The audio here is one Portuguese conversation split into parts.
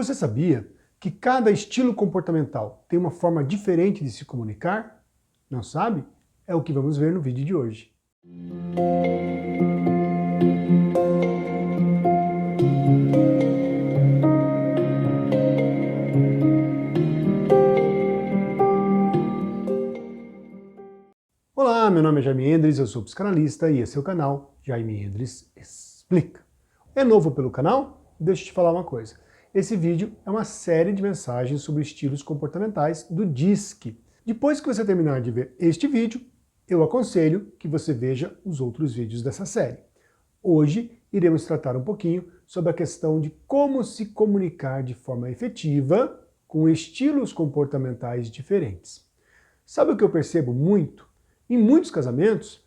Você sabia que cada estilo comportamental tem uma forma diferente de se comunicar? Não sabe? É o que vamos ver no vídeo de hoje. Olá, meu nome é Jaime Endres, eu sou psicanalista e esse é o canal Jaime Endres Explica. É novo pelo canal? Deixa eu te falar uma coisa. Esse vídeo é uma série de mensagens sobre estilos comportamentais do DISC. Depois que você terminar de ver este vídeo, eu aconselho que você veja os outros vídeos dessa série. Hoje iremos tratar um pouquinho sobre a questão de como se comunicar de forma efetiva com estilos comportamentais diferentes. Sabe o que eu percebo muito? Em muitos casamentos,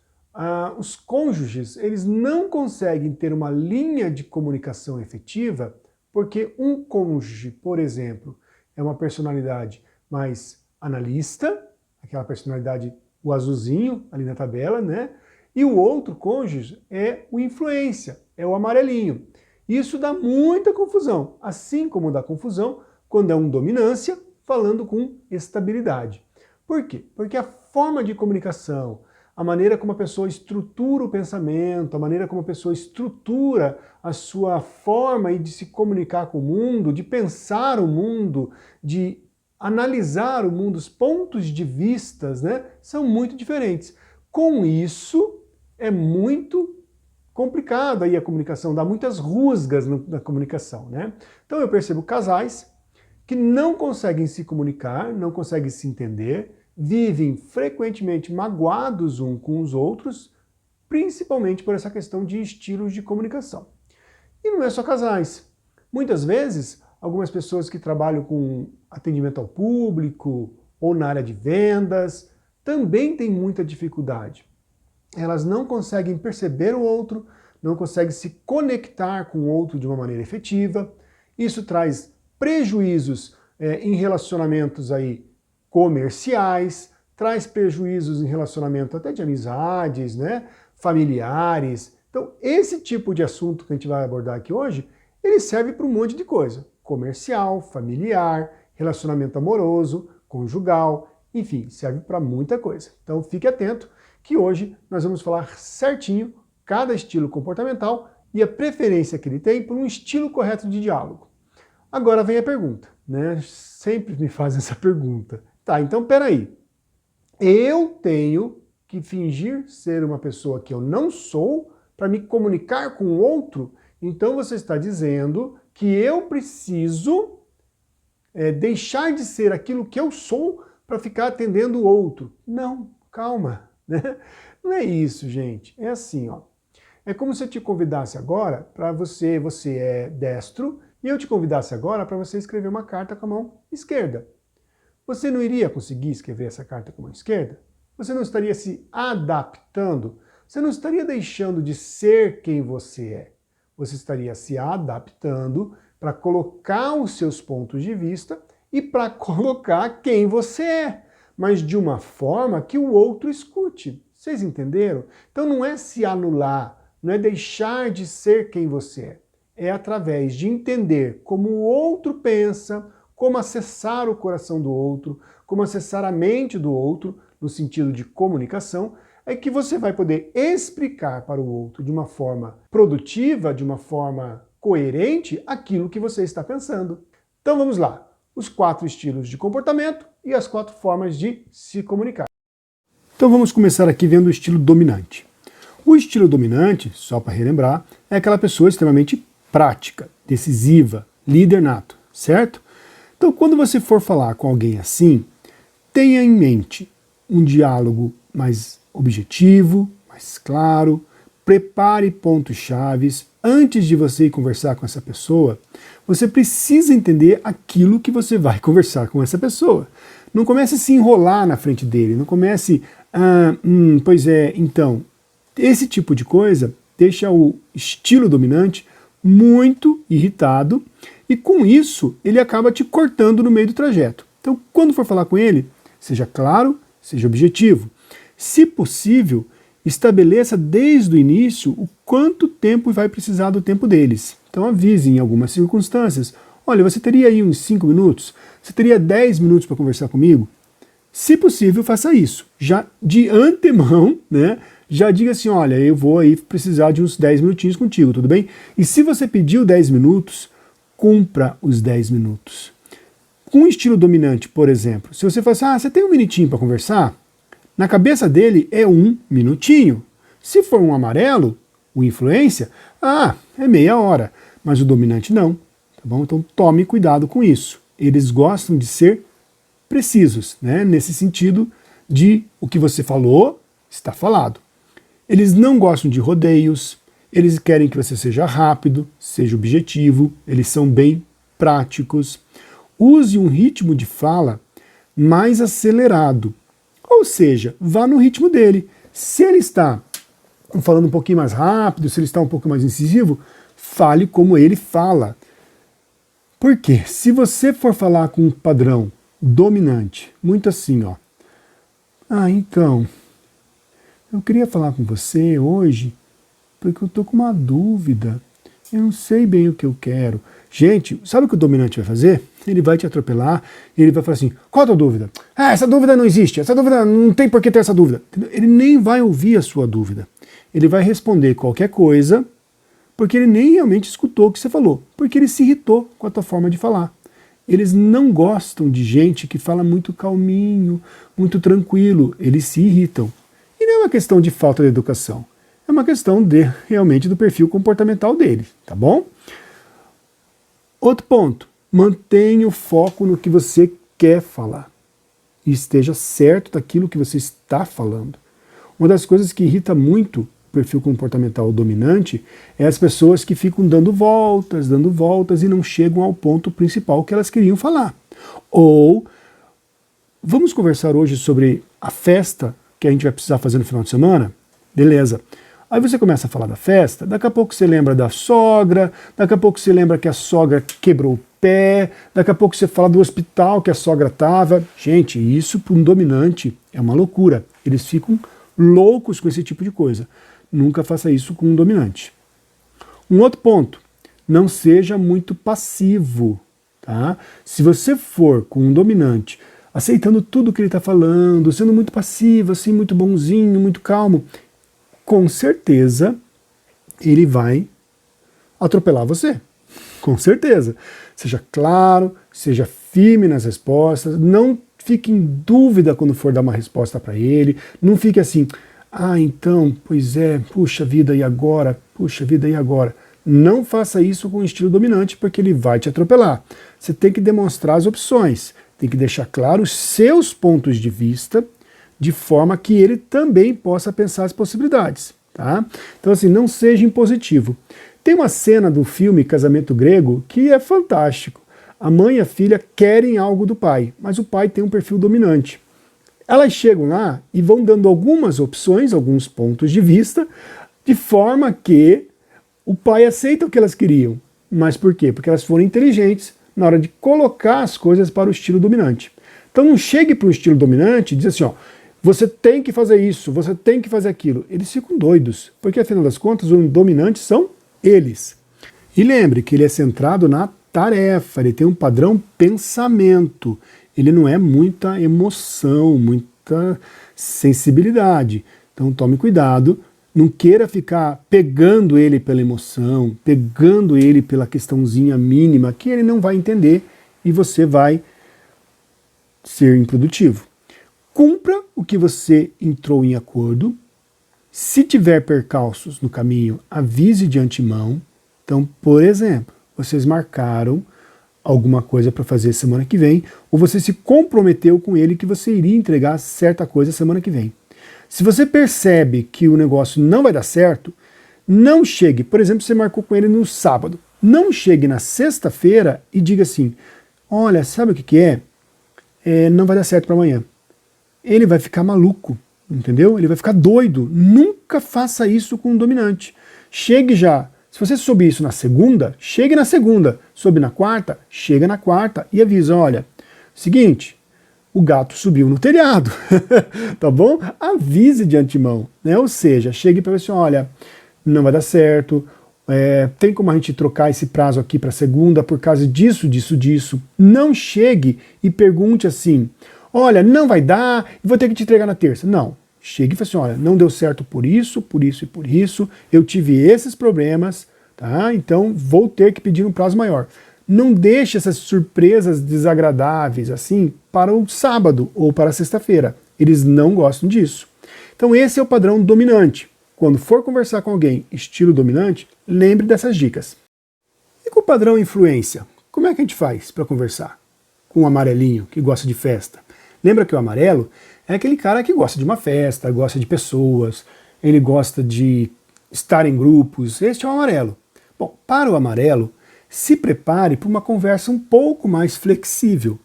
os cônjuges eles não conseguem ter uma linha de comunicação efetiva porque um cônjuge, por exemplo, é uma personalidade mais analista, aquela personalidade, o azulzinho ali na tabela, né? E o outro cônjuge é o influência, é o amarelinho. Isso dá muita confusão, assim como dá confusão quando é um dominância falando com estabilidade. Por quê? Porque a forma de comunicação, a maneira como a pessoa estrutura o pensamento, a maneira como a pessoa estrutura a sua forma de se comunicar com o mundo, de pensar o mundo, de analisar o mundo, os pontos de vistas, né, são muito diferentes. Com isso, é muito complicado aí a comunicação, dá muitas rusgas na comunicação, né? Então eu percebo casais que não conseguem se comunicar, não conseguem se entender, vivem frequentemente magoados uns com os outros, principalmente por essa questão de estilos de comunicação. E não é só casais. Muitas vezes, algumas pessoas que trabalham com atendimento ao público ou na área de vendas também têm muita dificuldade. Elas não conseguem perceber o outro, não conseguem se conectar com o outro de uma maneira efetiva. Isso traz prejuízos em relacionamentos aí comerciais, traz prejuízos em relacionamento até de amizades, né, familiares. Então, esse tipo de assunto que a gente vai abordar aqui hoje, ele serve para um monte de coisa. Comercial, familiar, relacionamento amoroso, conjugal, enfim, serve para muita coisa. Então, fique atento que hoje nós vamos falar certinho cada estilo comportamental e a preferência que ele tem por um estilo correto de diálogo. Agora vem a pergunta, né? Sempre me fazem essa pergunta. Tá, então peraí. Eu tenho que fingir ser uma pessoa que eu não sou para me comunicar com o outro? Então você está dizendo que eu preciso deixar de ser aquilo que eu sou para ficar atendendo o outro. Não, calma, né? Não é isso, gente. É assim, ó. É como se eu te convidasse agora para você é destro, e eu te convidasse agora para você escrever uma carta com a mão esquerda. Você não iria conseguir escrever essa carta com a mão esquerda? Você não estaria se adaptando? Você não estaria deixando de ser quem você é? Você estaria se adaptando para colocar os seus pontos de vista e para colocar quem você é, mas de uma forma que o outro escute. Vocês entenderam? Então não é se anular, não é deixar de ser quem você é. É através de entender como o outro pensa, como acessar o coração do outro, como acessar a mente do outro, no sentido de comunicação, é que você vai poder explicar para o outro de uma forma produtiva, de uma forma coerente, aquilo que você está pensando. Então vamos lá, os 4 estilos de comportamento e as 4 formas de se comunicar. Então vamos começar aqui vendo o estilo dominante. O estilo dominante, só para relembrar, é aquela pessoa extremamente prática, decisiva, líder nato, certo? Então, quando você for falar com alguém assim, tenha em mente um diálogo mais objetivo, mais claro, prepare pontos chaves. Antes de você ir conversar com essa pessoa, você precisa entender aquilo que você vai conversar com essa pessoa. Não comece a se enrolar na frente dele, não comece, pois é, então, esse tipo de coisa deixa o estilo dominante muito irritado e com isso ele acaba te cortando no meio do trajeto. Então quando for falar com ele, seja claro, seja objetivo. Se possível, estabeleça desde o início o quanto tempo vai precisar do tempo deles. Então avise em algumas circunstâncias, olha, você teria aí uns 5 minutos? Você teria 10 minutos para conversar comigo? Se possível, faça isso. Já de antemão, né? Já diga assim, olha, eu vou aí precisar de uns 10 minutinhos contigo, tudo bem? E se você pediu 10 minutos, cumpra os 10 minutos. Com um estilo dominante, por exemplo, se você fala assim, você tem um minutinho para conversar? Na cabeça dele é 1 minutinho. Se for um amarelo, o influência, é meia hora. Mas o dominante não, tá bom? Então tome cuidado com isso. Eles gostam de ser precisos, né? Nesse sentido de o que você falou, está falado. Eles não gostam de rodeios, eles querem que você seja rápido, seja objetivo, eles são bem práticos. Use um ritmo de fala mais acelerado, ou seja, vá no ritmo dele. Se ele está falando um pouquinho mais rápido, se ele está um pouco mais incisivo, fale como ele fala. Por quê? Se você for falar com um padrão dominante, muito assim, ó. Então, eu queria falar com você hoje porque eu tô com uma dúvida. Eu não sei bem o que eu quero. Gente, sabe o que o dominante vai fazer? Ele vai te atropelar e ele vai falar assim, qual a tua dúvida? Essa dúvida não existe, essa dúvida não tem por que ter essa dúvida. Ele nem vai ouvir a sua dúvida. Ele vai responder qualquer coisa porque ele nem realmente escutou o que você falou, porque ele se irritou com a tua forma de falar. Eles não gostam de gente que fala muito calminho, muito tranquilo, eles se irritam. E não é uma questão de falta de educação, é uma questão realmente do perfil comportamental dele, tá bom? Outro ponto, mantenha o foco no que você quer falar e esteja certo daquilo que você está falando. Uma das coisas que irrita muito o perfil comportamental dominante é as pessoas que ficam dando voltas e não chegam ao ponto principal que elas queriam falar. Ou, vamos conversar hoje sobre a festa que a gente vai precisar fazer no final de semana? Beleza. Aí você começa a falar da festa, daqui a pouco você lembra da sogra, daqui a pouco você lembra que a sogra quebrou o pé, daqui a pouco você fala do hospital que a sogra estava. Gente, isso para um dominante é uma loucura. Eles ficam loucos com esse tipo de coisa. Nunca faça isso com um dominante. Um outro ponto, não seja muito passivo. Tá? Se você for com um dominante, aceitando tudo que ele está falando, sendo muito passivo, assim, muito bonzinho, muito calmo, com certeza ele vai atropelar você. Com certeza. Seja claro, seja firme nas respostas, não fique em dúvida quando for dar uma resposta para ele, não fique assim, então, pois é, puxa vida, e agora? Puxa vida, e agora? Não faça isso com o estilo dominante, porque ele vai te atropelar. Você tem que demonstrar as opções, tem que deixar claro os seus pontos de vista, de forma que ele também possa pensar as possibilidades. Tá? Então, assim, não seja impositivo. Tem uma cena do filme Casamento Grego que é fantástico. A mãe e a filha querem algo do pai, mas o pai tem um perfil dominante. Elas chegam lá e vão dando algumas opções, alguns pontos de vista, de forma que o pai aceita o que elas queriam. Mas por quê? Porque elas foram inteligentes na hora de colocar as coisas para o estilo dominante. Então não chegue para o estilo dominante e diz assim, você tem que fazer isso, você tem que fazer aquilo. Eles ficam doidos, porque afinal das contas os dominantes são eles. E lembre que ele é centrado na tarefa, ele tem um padrão pensamento, ele não é muita emoção, muita sensibilidade. Então tome cuidado, não queira ficar pegando ele pela emoção, pegando ele pela questãozinha mínima que ele não vai entender e você vai ser improdutivo. Cumpra o que você entrou em acordo. Se tiver percalços no caminho, avise de antemão. Então, por exemplo, vocês marcaram alguma coisa para fazer semana que vem, ou você se comprometeu com ele que você iria entregar certa coisa semana que vem. Se você percebe que o negócio não vai dar certo, não chegue, por exemplo, você marcou com ele no sábado, não chegue na sexta-feira e diga assim, olha, sabe o que é? Não vai dar certo para amanhã. Ele vai ficar maluco, entendeu? Ele vai ficar doido. Nunca faça isso com um dominante. Chegue já. Se você soube isso na segunda, chegue na segunda. Soube na quarta, chega na quarta e avisa, olha, seguinte, o gato subiu no telhado, tá bom? Avise de antemão, né? Ou seja, chegue para ver assim, olha, não vai dar certo, tem como a gente trocar esse prazo aqui para segunda por causa disso, disso, disso. Não chegue e pergunte assim, olha, não vai dar, vou ter que te entregar na terça. Não, chegue e fale assim, olha, não deu certo por isso e por isso, eu tive esses problemas, tá? Então vou ter que pedir um prazo maior. Não deixe essas surpresas desagradáveis assim para o sábado ou para a sexta-feira. Eles não gostam disso. Então esse é o padrão dominante. Quando for conversar com alguém estilo dominante, lembre dessas dicas. E com o padrão influência? Como é que a gente faz para conversar? Com o amarelinho, que gosta de festa. Lembra que o amarelo é aquele cara que gosta de uma festa, gosta de pessoas, ele gosta de estar em grupos. Este é o amarelo. Bom, para o amarelo, se prepare para uma conversa um pouco mais flexível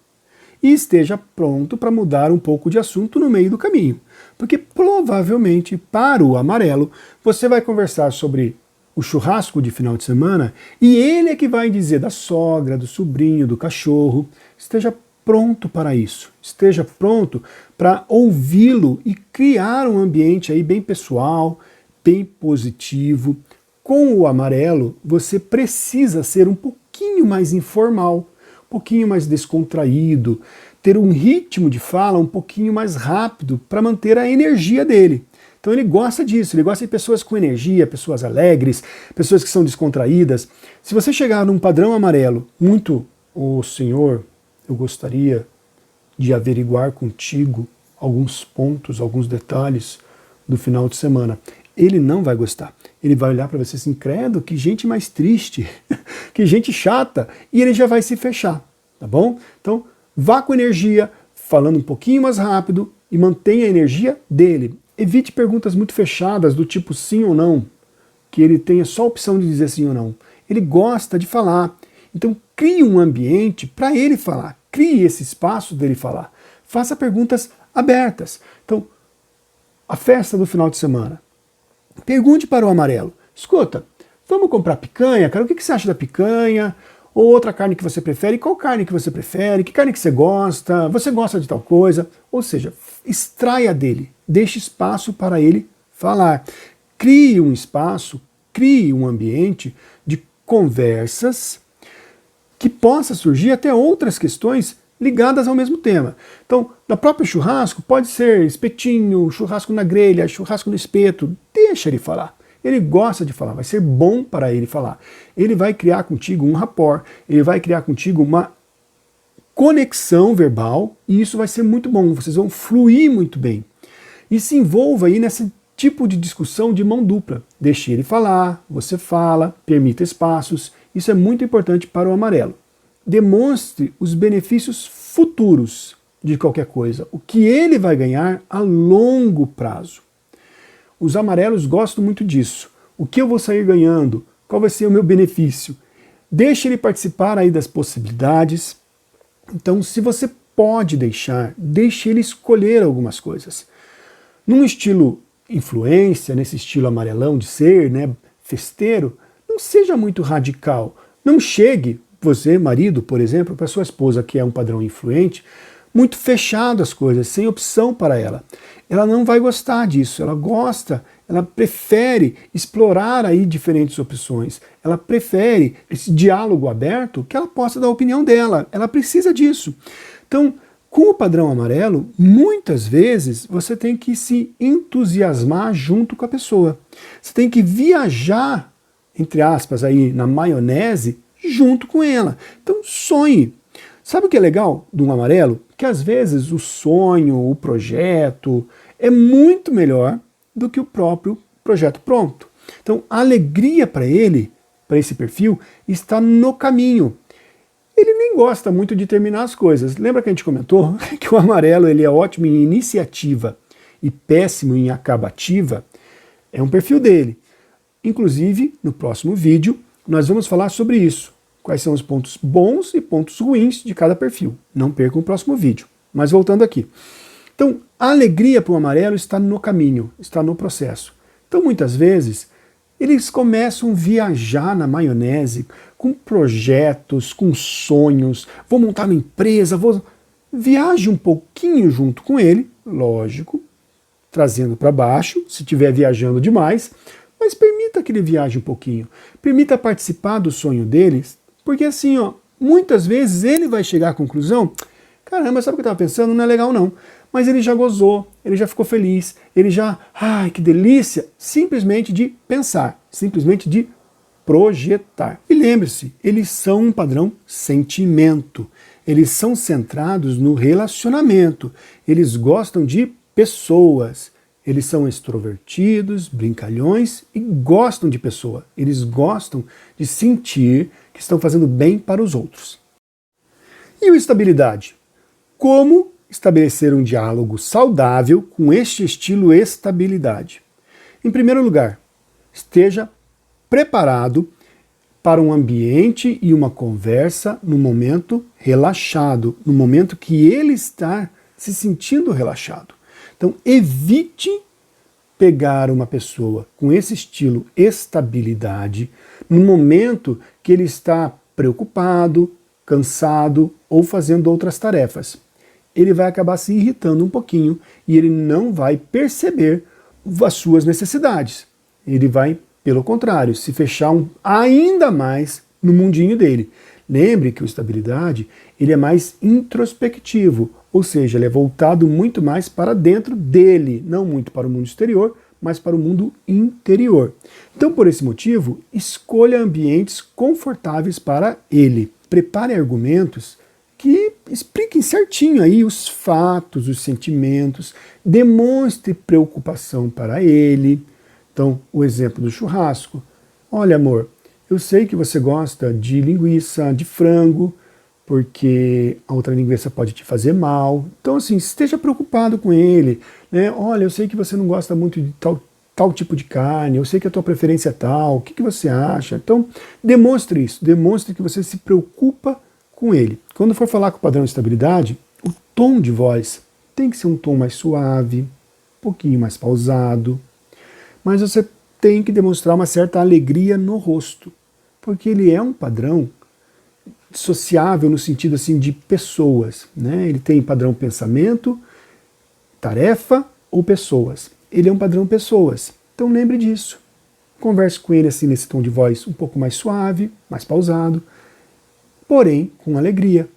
e esteja pronto para mudar um pouco de assunto no meio do caminho. Porque provavelmente, para o amarelo, você vai conversar sobre o churrasco de final de semana e ele é que vai dizer da sogra, do sobrinho, do cachorro. Esteja pronto para isso. Esteja pronto para ouvi-lo e criar um ambiente aí bem pessoal, bem positivo. Com o amarelo, você precisa ser um pouquinho mais informal, um pouquinho mais descontraído, ter um ritmo de fala um pouquinho mais rápido para manter a energia dele. Então ele gosta disso, ele gosta de pessoas com energia, pessoas alegres, pessoas que são descontraídas. Se você chegar num padrão amarelo, muito, senhor, eu gostaria de averiguar contigo alguns pontos, alguns detalhes do final de semana. Ele não vai gostar. Ele vai olhar para você assim, credo, que gente mais triste, que gente chata, e ele já vai se fechar, tá bom? Então, vá com energia, falando um pouquinho mais rápido e mantenha a energia dele. Evite perguntas muito fechadas, do tipo sim ou não, que ele tenha só a opção de dizer sim ou não. Ele gosta de falar. Então, crie um ambiente para ele falar. Crie esse espaço dele falar. Faça perguntas abertas. Então, a festa do final de semana. Pergunte para o amarelo, escuta, vamos comprar picanha, cara, o que você acha da picanha? Ou outra carne que você prefere? Qual carne que você prefere? Que carne que você gosta? Você gosta de tal coisa? Ou seja, extraia dele, deixe espaço para ele falar. Crie um espaço, crie um ambiente de conversas que possa surgir até outras questões ligadas ao mesmo tema. Então, no próprio churrasco, pode ser espetinho, churrasco na grelha, churrasco no espeto, deixa ele falar. Ele gosta de falar, vai ser bom para ele falar. Ele vai criar contigo um rapport, ele vai criar contigo uma conexão verbal, e isso vai ser muito bom, vocês vão fluir muito bem. E se envolva aí nesse tipo de discussão de mão dupla. Deixe ele falar, você fala, permita espaços, isso é muito importante para o amarelo. Demonstre os benefícios futuros de qualquer coisa, o que ele vai ganhar a longo prazo. Os amarelos gostam muito disso. O que eu vou sair ganhando? Qual vai ser o meu benefício? Deixe ele participar aí das possibilidades. Então, se você pode deixar, deixe ele escolher algumas coisas. Num estilo influência, nesse estilo amarelão de ser, né, festeiro, não seja muito radical. Não chegue, você, marido, por exemplo, para sua esposa, que é um padrão influente, muito fechado as coisas, sem opção para ela. Ela não vai gostar disso, ela gosta, ela prefere explorar aí diferentes opções, ela prefere esse diálogo aberto que ela possa dar a opinião dela, ela precisa disso. Então, com o padrão amarelo, muitas vezes você tem que se entusiasmar junto com a pessoa. Você tem que viajar, entre aspas, aí na maionese, junto com ela. Então sonhe. Sabe o que é legal de um amarelo? Que às vezes o sonho, o projeto é muito melhor do que o próprio projeto pronto. Então a alegria para ele, para esse perfil, está no caminho. Ele nem gosta muito de terminar as coisas. Lembra que a gente comentou que o amarelo ele é ótimo em iniciativa e péssimo em acabativa? É um perfil dele. Inclusive, no próximo vídeo, nós vamos falar sobre isso. Quais são os pontos bons e pontos ruins de cada perfil. Não percam o próximo vídeo. Mas voltando aqui. Então, a alegria para o amarelo está no caminho, está no processo. Então, muitas vezes, eles começam a viajar na maionese com projetos, com sonhos. Vou montar uma empresa, viaje um pouquinho junto com ele, lógico, trazendo para baixo, se estiver viajando demais, mas permita que ele viaje um pouquinho. Permita participar do sonho deles, porque assim, ó, muitas vezes ele vai chegar à conclusão, caramba, sabe o que eu estava pensando? Não é legal não. Mas ele já gozou, ele já ficou feliz, ele já, ai, que delícia, simplesmente de pensar, simplesmente de projetar. E lembre-se, eles são um padrão sentimento. Eles são centrados no relacionamento. Eles gostam de pessoas. Eles são extrovertidos, brincalhões e gostam de pessoa. Eles gostam de sentir que estão fazendo bem para os outros. E o estabilidade? Como estabelecer um diálogo saudável com este estilo estabilidade? Em primeiro lugar, esteja preparado para um ambiente e uma conversa no momento relaxado, no momento que ele está se sentindo relaxado. Então, evite pegar uma pessoa com esse estilo estabilidade no momento que ele está preocupado, cansado ou fazendo outras tarefas. Ele vai acabar se irritando um pouquinho e ele não vai perceber as suas necessidades. Ele vai, pelo contrário, se fechar ainda mais no mundinho dele. Lembre que o estabilidade ele é mais introspectivo, ou seja, ele é voltado muito mais para dentro dele, não muito para o mundo exterior, mas para o mundo interior. Então, por esse motivo, escolha ambientes confortáveis para ele. Prepare argumentos que expliquem certinho aí os fatos, os sentimentos, demonstre preocupação para ele. Então, o exemplo do churrasco. Olha, amor, eu sei que você gosta de linguiça, de frango, porque a outra linguiça pode te fazer mal. Então, assim, esteja preocupado com ele, né? Olha, eu sei que você não gosta muito de tal tipo de carne, eu sei que a tua preferência é tal, o que você acha? Então, demonstre isso, demonstre que você se preocupa com ele. Quando for falar com o padrão de estabilidade, o tom de voz tem que ser um tom mais suave, um pouquinho mais pausado, mas você tem que demonstrar uma certa alegria no rosto, porque ele é um padrão sociável no sentido assim de pessoas, né? Ele tem padrão pensamento, tarefa ou pessoas. Ele é um padrão pessoas. Então lembre disso. Converse com ele assim nesse tom de voz um pouco mais suave, mais pausado, porém com alegria,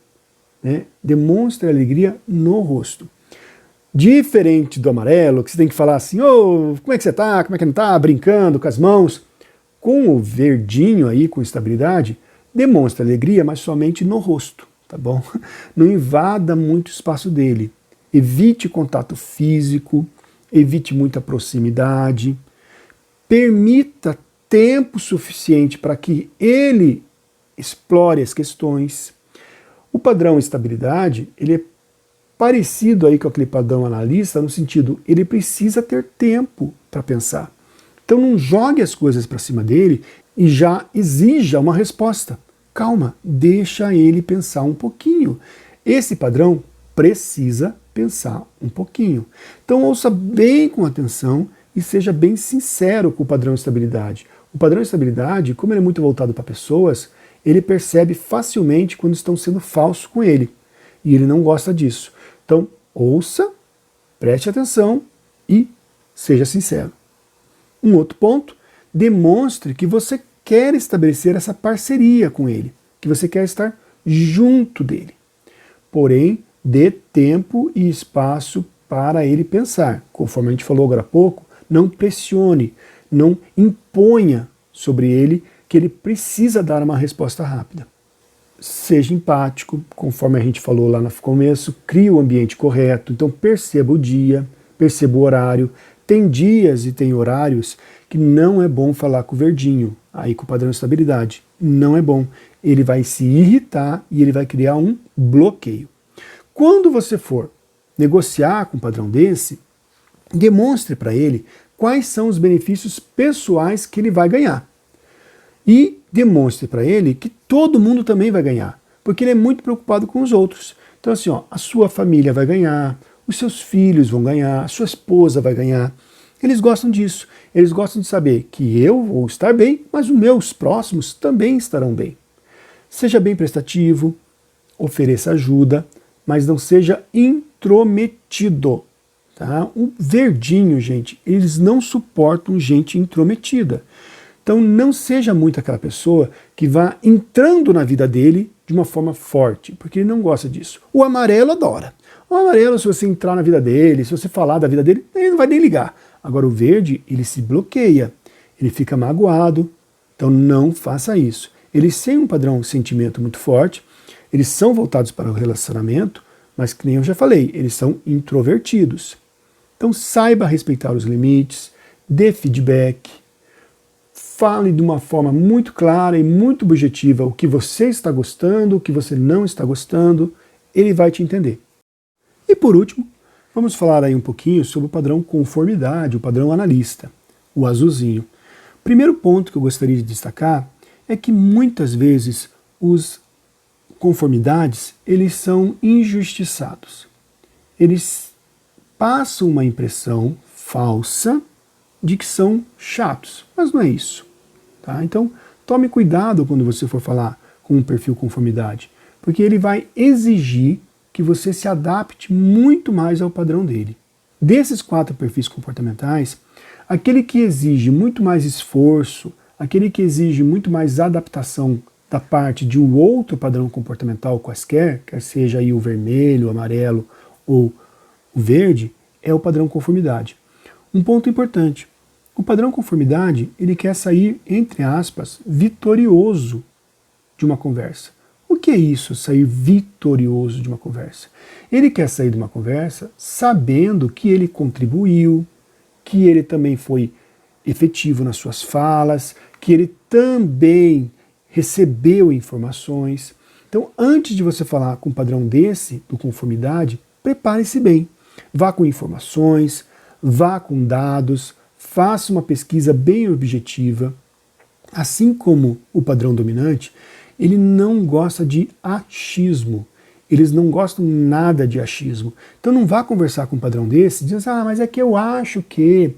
né? Demonstre alegria no rosto. Diferente do amarelo, que você tem que falar assim, ô, como é que você tá? Como é que não tá? Brincando com as mãos. Com o verdinho aí, com estabilidade, demonstra alegria, mas somente no rosto, tá bom? Não invada muito o espaço dele. Evite contato físico, evite muita proximidade, permita tempo suficiente para que ele explore as questões. O padrão estabilidade, ele é parecido aí com aquele padrão analista, no sentido, ele precisa ter tempo para pensar. Então não jogue as coisas para cima dele e já exija uma resposta. Calma, deixa ele pensar um pouquinho. Esse padrão precisa pensar um pouquinho. Então ouça bem com atenção e seja bem sincero com o padrão de estabilidade. O padrão de estabilidade, como ele é muito voltado para pessoas, ele percebe facilmente quando estão sendo falsos com ele. E ele não gosta disso. Então, ouça, preste atenção e seja sincero. Um outro ponto, demonstre que você quer estabelecer essa parceria com ele, que você quer estar junto dele. Porém, dê tempo e espaço para ele pensar. Conforme a gente falou agora há pouco, não pressione, não imponha sobre ele que ele precisa dar uma resposta rápida. Seja empático, conforme a gente falou lá no começo, crie o ambiente correto, então perceba o dia, perceba o horário. Tem dias e tem horários que não é bom falar com o verdinho, aí com o padrão de estabilidade. Não é bom. Ele vai se irritar e ele vai criar um bloqueio. Quando você for negociar com um padrão desse, demonstre para ele quais são os benefícios pessoais que ele vai ganhar. E demonstre para ele que todo mundo também vai ganhar, porque ele é muito preocupado com os outros. Então assim, ó, a sua família vai ganhar, os seus filhos vão ganhar, a sua esposa vai ganhar. Eles gostam disso. Eles gostam de saber que eu vou estar bem, mas os meus próximos também estarão bem. Seja bem prestativo, ofereça ajuda, mas não seja intrometido. Tá? O verdinho, gente, eles não suportam gente intrometida. Então não seja muito aquela pessoa que vá entrando na vida dele de uma forma forte, porque ele não gosta disso. O amarelo adora. O amarelo, se você entrar na vida dele, se você falar da vida dele, ele não vai nem ligar. Agora o verde, ele se bloqueia, ele fica magoado, então não faça isso. Eles têm um padrão de sentimento muito forte, eles são voltados para o relacionamento, mas, que nem eu já falei, eles são introvertidos. Então saiba respeitar os limites, dê feedback, fale de uma forma muito clara e muito objetiva o que você está gostando, o que você não está gostando, ele vai te entender. E por último, vamos falar aí um pouquinho sobre o padrão conformidade, o padrão analista, o azulzinho. Primeiro ponto que eu gostaria de destacar é que muitas vezes os conformidades, eles são injustiçados. Eles passam uma impressão falsa de que são chatos, mas não é isso. Tá? Então, tome cuidado quando você for falar com um perfil conformidade, porque ele vai exigir que você se adapte muito mais ao padrão dele. Desses 4 perfis comportamentais, aquele que exige muito mais esforço, aquele que exige muito mais adaptação da parte de um outro padrão comportamental quaisquer, quer seja aí o vermelho, o amarelo ou o verde, é o padrão conformidade. Um ponto importante, o padrão conformidade, ele quer sair, entre aspas, vitorioso de uma conversa. O que é isso, sair vitorioso de uma conversa? Ele quer sair de uma conversa sabendo que ele contribuiu, que ele também foi efetivo nas suas falas, que ele também recebeu informações. Então, antes de você falar com um padrão desse, do conformidade, prepare-se bem. Vá com informações, vá com dados, faça uma pesquisa bem objetiva. Assim como o padrão dominante, ele não gosta de achismo. Eles não gostam nada de achismo. Então não vá conversar com um padrão desse, dizendo, mas é que eu acho que...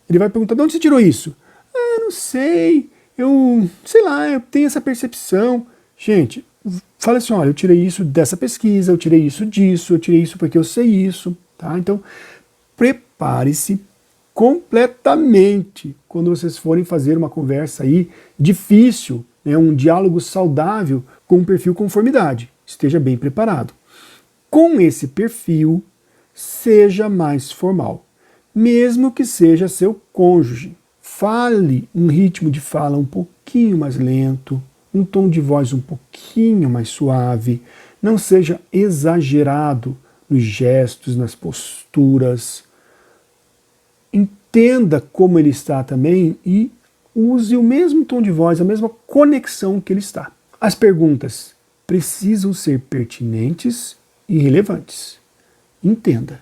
Ele vai perguntar, de onde você tirou isso? Não sei, sei lá, eu tenho essa percepção. Gente, fala assim, olha, eu tirei isso dessa pesquisa, eu tirei isso disso, eu tirei isso porque eu sei isso. Tá? Então, prepare-se completamente quando vocês forem fazer uma conversa aí difícil, né, um diálogo saudável com um perfil conformidade. Esteja bem preparado. Com esse perfil, seja mais formal, mesmo que seja seu cônjuge. Fale um ritmo de fala um pouquinho mais lento, um tom de voz um pouquinho mais suave, não seja exagerado nos gestos, nas posturas. Entenda como ele está também e use o mesmo tom de voz, a mesma conexão que ele está. As perguntas precisam ser pertinentes e relevantes. Entenda.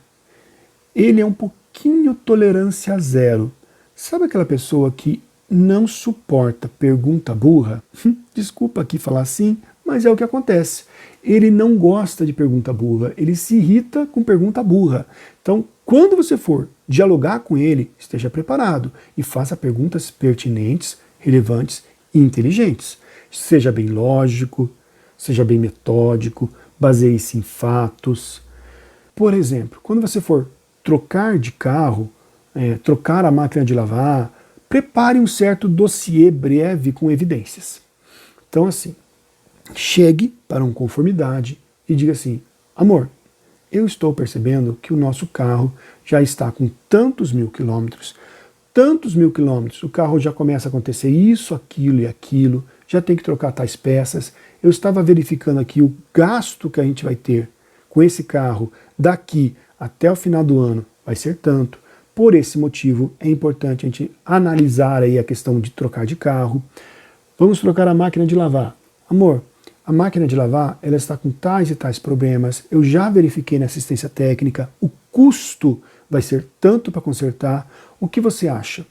Ele é um pouquinho tolerância zero. Sabe aquela pessoa que não suporta pergunta burra? Desculpa aqui falar assim, mas é o que acontece. Ele não gosta de pergunta burra, ele se irrita com pergunta burra. Então, quando você for dialogar com ele, esteja preparado e faça perguntas pertinentes, relevantes e inteligentes. Seja bem lógico, seja bem metódico, baseie-se em fatos. Por exemplo, quando você for trocar de carro, trocar a máquina de lavar, prepare um certo dossiê breve com evidências. Então, assim, chegue para um conformidade e diga assim, amor, eu estou percebendo que o nosso carro já está com tantos mil quilômetros, o carro já começa a acontecer isso, aquilo e aquilo, já tem que trocar tais peças. Eu estava verificando aqui o gasto que a gente vai ter com esse carro daqui até o final do ano, vai ser tanto. Por esse motivo, é importante a gente analisar aí a questão de trocar de carro. Vamos trocar a máquina de lavar. Amor, a máquina de lavar, ela está com tais e tais problemas, eu já verifiquei na assistência técnica, o custo vai ser tanto para consertar, o que você acha?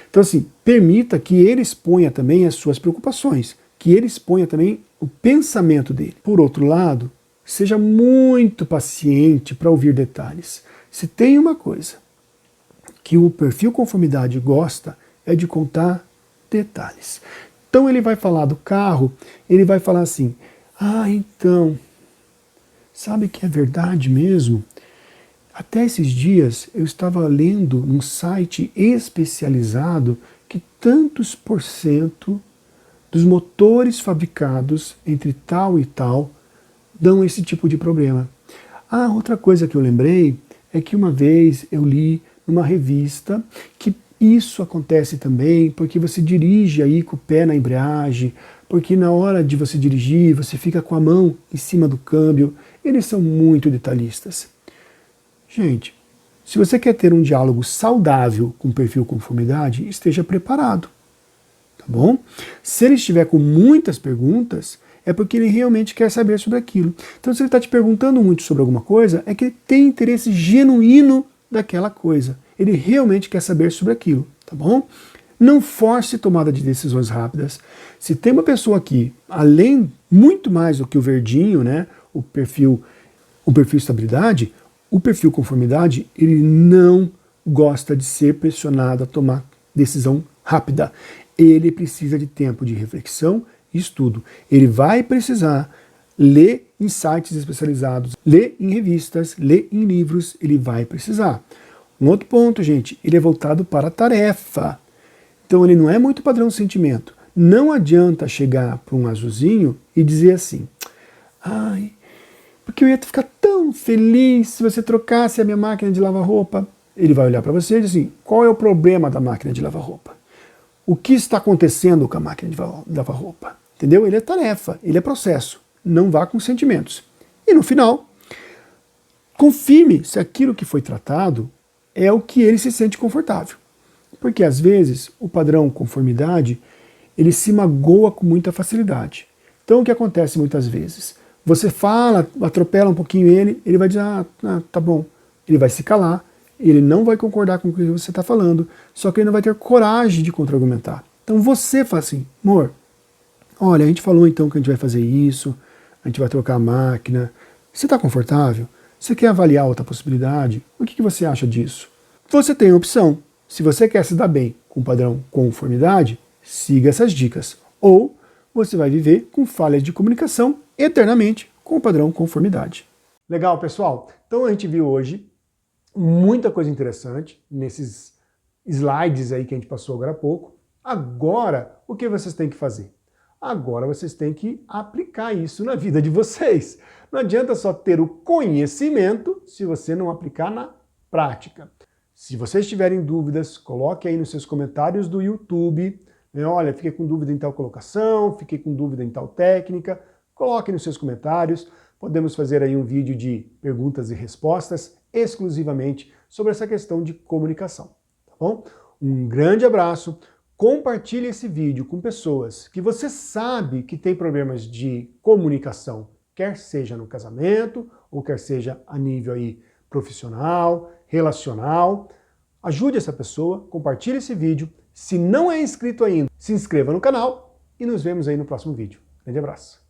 Então assim, permita que ele exponha também as suas preocupações, que ele exponha também o pensamento dele. Por outro lado, seja muito paciente para ouvir detalhes. Se tem uma coisa que o perfil conformidade gosta, é de contar detalhes. Então ele vai falar do carro, ele vai falar assim, então, sabe que é verdade mesmo? Até esses dias eu estava lendo num site especializado que tantos por cento dos motores fabricados entre tal e tal dão esse tipo de problema. Ah, outra coisa que eu lembrei é que uma vez eu li numa revista que isso acontece também porque você dirige aí com o pé na embreagem, porque na hora de você dirigir você fica com a mão em cima do câmbio. Eles são muito detalhistas. Gente, se você quer ter um diálogo saudável com o perfil conformidade, esteja preparado, tá bom? Se ele estiver com muitas perguntas, é porque ele realmente quer saber sobre aquilo. Então, se ele está te perguntando muito sobre alguma coisa, é que ele tem interesse genuíno daquela coisa. Ele realmente quer saber sobre aquilo, tá bom? Não force tomada de decisões rápidas. Se tem uma pessoa aqui, além, muito mais do que o verdinho, né, o perfil estabilidade, o perfil conformidade, ele não gosta de ser pressionado a tomar decisão rápida. Ele precisa de tempo de reflexão e estudo. Ele vai precisar ler em sites especializados, ler em revistas, ler em livros, ele vai precisar. Um outro ponto, gente, ele é voltado para a tarefa. Então ele não é muito padrão sentimento. Não adianta chegar para um azulzinho e dizer assim, ai, porque eu ia ficar tão feliz se você trocasse a minha máquina de lavar roupa. Ele vai olhar para você e dizer assim, qual é o problema da máquina de lavar roupa? O que está acontecendo com a máquina de lavar roupa? Entendeu? Ele é tarefa, ele é processo. Não vá com sentimentos. E no final, confirme se aquilo que foi tratado é o que ele se sente confortável. Porque às vezes o padrão conformidade, ele se magoa com muita facilidade. Então o que acontece muitas vezes? Você fala, atropela um pouquinho ele vai dizer, tá bom. Ele vai se calar, ele não vai concordar com o que você está falando, só que ele não vai ter coragem de contra-argumentar. Então você fala assim, amor, olha, a gente falou então que a gente vai fazer isso, a gente vai trocar a máquina, você está confortável? Você quer avaliar outra possibilidade? O que você acha disso? Você tem a opção. Se você quer se dar bem com o padrão conformidade, siga essas dicas. Ou você vai viver com falhas de comunicação eternamente com o padrão conformidade. Legal, pessoal? Então a gente viu hoje muita coisa interessante nesses slides aí que a gente passou agora há pouco. Agora, o que vocês têm que fazer? Agora vocês têm que aplicar isso na vida de vocês. Não adianta só ter o conhecimento se você não aplicar na prática. Se vocês tiverem dúvidas, coloque aí nos seus comentários do YouTube. Olha, fiquei com dúvida em tal colocação, fiquei com dúvida em tal técnica. Coloque nos seus comentários. Podemos fazer aí um vídeo de perguntas e respostas exclusivamente sobre essa questão de comunicação, tá bom? Um grande abraço. Compartilhe esse vídeo com pessoas que você sabe que tem problemas de comunicação, quer seja no casamento ou quer seja a nível aí profissional, relacional. Ajude essa pessoa, compartilhe esse vídeo. Se não é inscrito ainda, se inscreva no canal e nos vemos aí no próximo vídeo. Grande abraço.